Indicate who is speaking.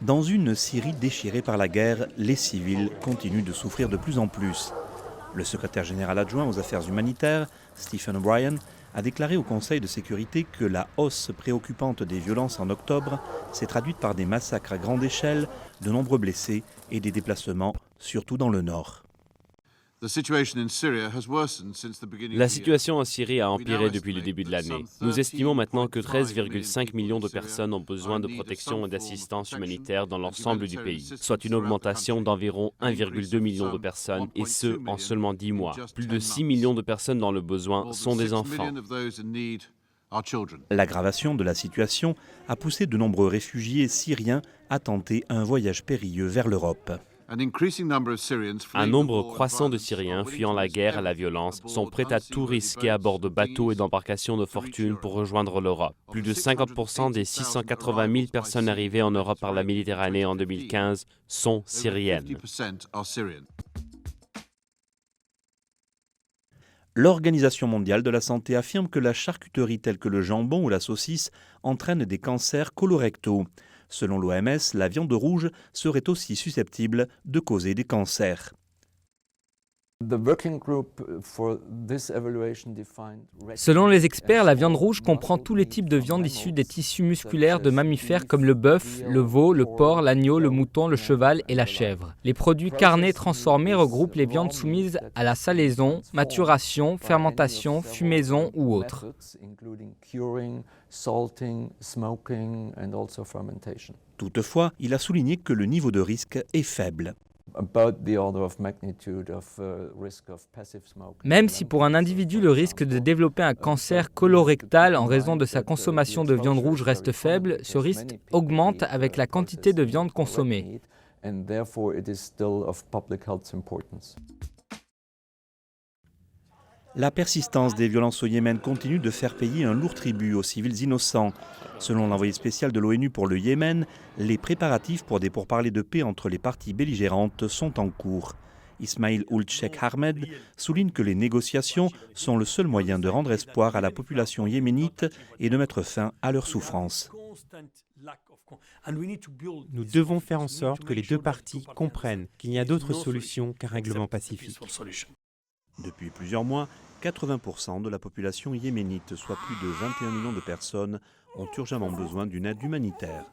Speaker 1: Dans une Syrie déchirée par la guerre, les civils continuent de souffrir de plus en plus. Le secrétaire général adjoint aux affaires humanitaires, Stephen O'Brien, a déclaré au Conseil de sécurité que la hausse préoccupante des violences en octobre s'est traduite par des massacres à grande échelle, de nombreux blessés et des déplacements, surtout dans le nord.
Speaker 2: La situation en Syrie a empiré depuis le début de l'année. Nous estimons maintenant que 13,5 millions de personnes ont besoin de protection et d'assistance humanitaire dans l'ensemble du pays, soit une augmentation d'environ 1,2 million de personnes, et ce, en seulement 10 mois. Plus de 6 millions de personnes dans le besoin sont des enfants.
Speaker 1: L'aggravation de la situation a poussé de nombreux réfugiés syriens à tenter un voyage périlleux vers l'Europe.
Speaker 2: Un nombre croissant de Syriens fuyant la guerre et la violence sont prêts à tout risquer à bord de bateaux et d'embarcations de fortune pour rejoindre l'Europe. Plus de 50% des 680 000 personnes arrivées en Europe par la Méditerranée en 2015 sont syriennes.
Speaker 1: L'Organisation mondiale de la santé affirme que la charcuterie telle que le jambon ou la saucisse entraîne des cancers colorectaux. Selon l'OMS, la viande rouge serait aussi susceptible de causer des cancers.
Speaker 3: Selon les experts, la viande rouge comprend tous les types de viande issues des tissus musculaires de mammifères comme le bœuf, le veau, le porc, l'agneau, le mouton, le cheval et la chèvre. Les produits carnés transformés regroupent les viandes soumises à la salaison, maturation, fermentation, fumaison ou autres.
Speaker 1: Toutefois, il a souligné que le niveau de risque est faible.
Speaker 3: Même si pour un individu le risque de développer un cancer colorectal en raison de sa consommation de viande rouge reste faible, ce risque augmente avec la quantité de viande consommée.
Speaker 1: La persistance des violences au Yémen continue de faire payer un lourd tribut aux civils innocents. Selon l'envoyé spécial de l'ONU pour le Yémen, les préparatifs pour des pourparlers de paix entre les parties belligérantes sont en cours. Ismail Ould Cheikh Ahmed souligne que les négociations sont le seul moyen de rendre espoir à la population yéménite et de mettre fin à leurs souffrances.
Speaker 4: Nous devons faire en sorte que les deux parties comprennent qu'il n'y a d'autre solution qu'un règlement pacifique.
Speaker 1: Depuis plusieurs mois, 80% de la population yéménite, soit plus de 21 millions de personnes, ont urgemment besoin d'une aide humanitaire.